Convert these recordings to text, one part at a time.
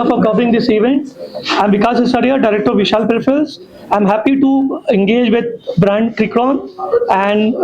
India for covering this event. I'm Vikas Asaria, Director of Vishal Peripherals. I'm happy to engage with brand Keychron and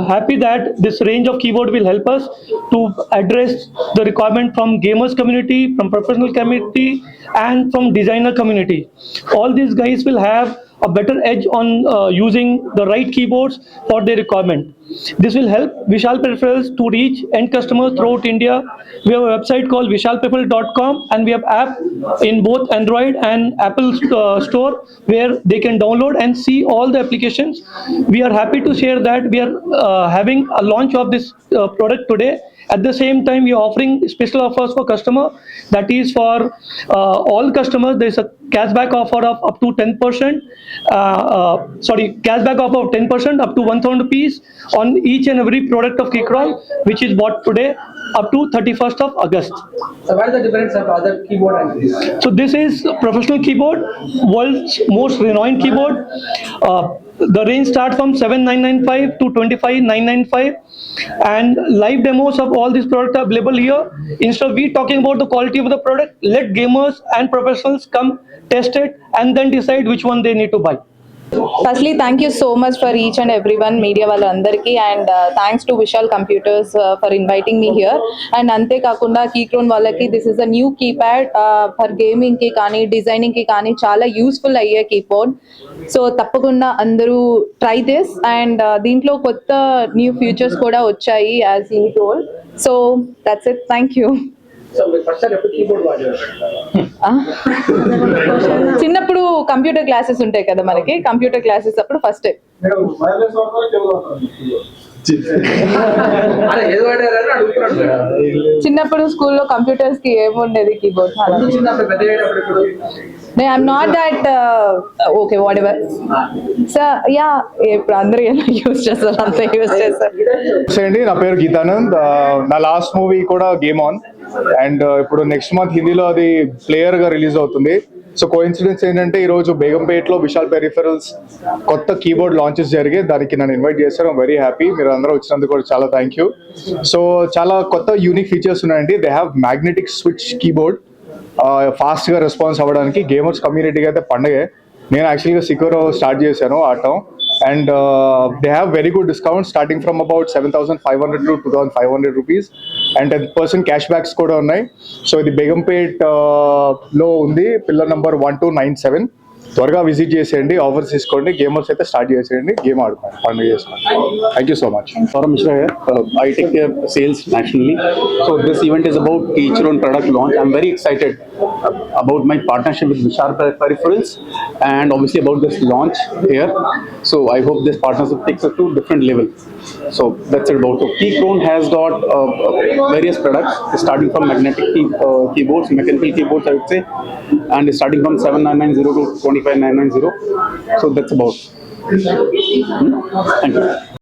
happy that this range of keyboard will help us to address the requirement from gamers community, from professional community, and from designer community. All these guys will have a better edge on using the right keyboards for their requirement. This will help Vishal Peripherals to reach end customers throughout India. We have a website called vishalperipheral.com and we have app in both Android and Apple store where they can download and see all the applications. We are happy to share that we are having a launch of this product today. At the same time, we are offering special offers for customer. That is for all customers. There is a cashback offer of up to 10%. Cashback offer of 10% up to 1,000 rupees on each and every product of Keychron, which is bought today up to 31st of August. So what is the difference of other keyboard and this? So this is professional keyboard, world's most renowned keyboard. The range starts from 7,995 to 25,995, and live demos of all these products are available here. Instead of we talking about the quality of the product, let gamers and professionals come test it and then decide which one they need to buy. Firstly, thank you so much for each and everyone, media వాళ్ళందరికీ, and thanks to Vishal Computers for inviting me here. And ante kakunda Keychron వాళ్ళకి this is a new keypad for gaming కి కానీ designing కి కానీ చాలా useful అయ్యే keyboard. So తప్పకుండా అందరూ ట్రై దిస్, అండ్ దీంట్లో కొత్త న్యూ ఫీచర్స్ కూడా వచ్చాయి as he told. So that's it. Thank you. So first time keyboard వాడారు. చిన్నప్పుడు కంప్యూటర్ క్లాసెస్ ఉంటాయి కదా మనకి, కంప్యూటర్ క్లాసెస్ అప్పుడు ఫస్ట్ టైం. అరే ఏదో వాడారని అడుగుతున్నాడు. చిన్నప్పుడు స్కూల్లో కంప్యూటర్స్ కి ఏముండేది కీబోర్డ్. చిన్నప్పుడు పెద్ద అయ్యేటప్పుడు I'm not that okay, whatever. So yeah, ఇప్పుడు అందరూ ఎలా యూజ్ చేస్తారు అంతా యూజ్ చేస్తారు. అండి, నా పేరు గీతానంద్. నా లాస్ట్ మూవీ కూడా గేమ్ ఆన్, అండ్ ఇప్పుడు నెక్స్ట్ మంత్ హిందీలో అది ప్లేయర్ గా రిలీజ్ అవుతుంది. సో కోఇన్సిడెన్స్ ఏంటంటే ఈరోజు బేగంపేటలో విశాల్ పెరిఫెరల్స్ కొత్త కీబోర్డ్ లాంచెస్ జరిగాయి. దానికి నన్ను ఇన్వైట్ చేశారు. I'm very happy. మీరు అందరూ వచ్చినందుకు కూడా చాలా థ్యాంక్ యూ. సో చాలా కొత్త యూనిక్ ఫీచర్స్ ఉన్నాయండి. They have magnetic switch keyboard, ఫాస్ట్గా రెస్పాన్స్ అవ్వడానికి. గేమర్స్ కమ్యూనిటీకి అయితే పండగే. నేను యాక్చువల్గా సిక్యూర్ స్టార్ట్ చేశాను ఆడటం, and they have very good discount starting from about 7,500 to 2,500 rupees, and 10% cash backs కూడా ఉన్నాయి. సో ఇది బేగంపేట్ లో ఉంది, పిల్లర్ నెంబర్ 1297. త్వరగా విజిట్ చేసేయండి, ఆఫర్స్ తీసుకోండి, గేమర్స్ అయితే స్టార్ట్ చేసేయండి, గేమ్ ఆడుకోండి, పండుగ చేసుకోండి. Thank you so much. Saurabh Mishra here. I take care of sales nationally. So this event is about Keychron product launch. I'm very excited about my partnership with Vishal Peripherals and obviously about this launch here. So I hope this partnership takes us to different level. So that's it about it. Keychron has got various products starting from magnetic keyboards, mechanical keyboards I would say, and starting from 7,990 to 25,990. So that's about. Thank you.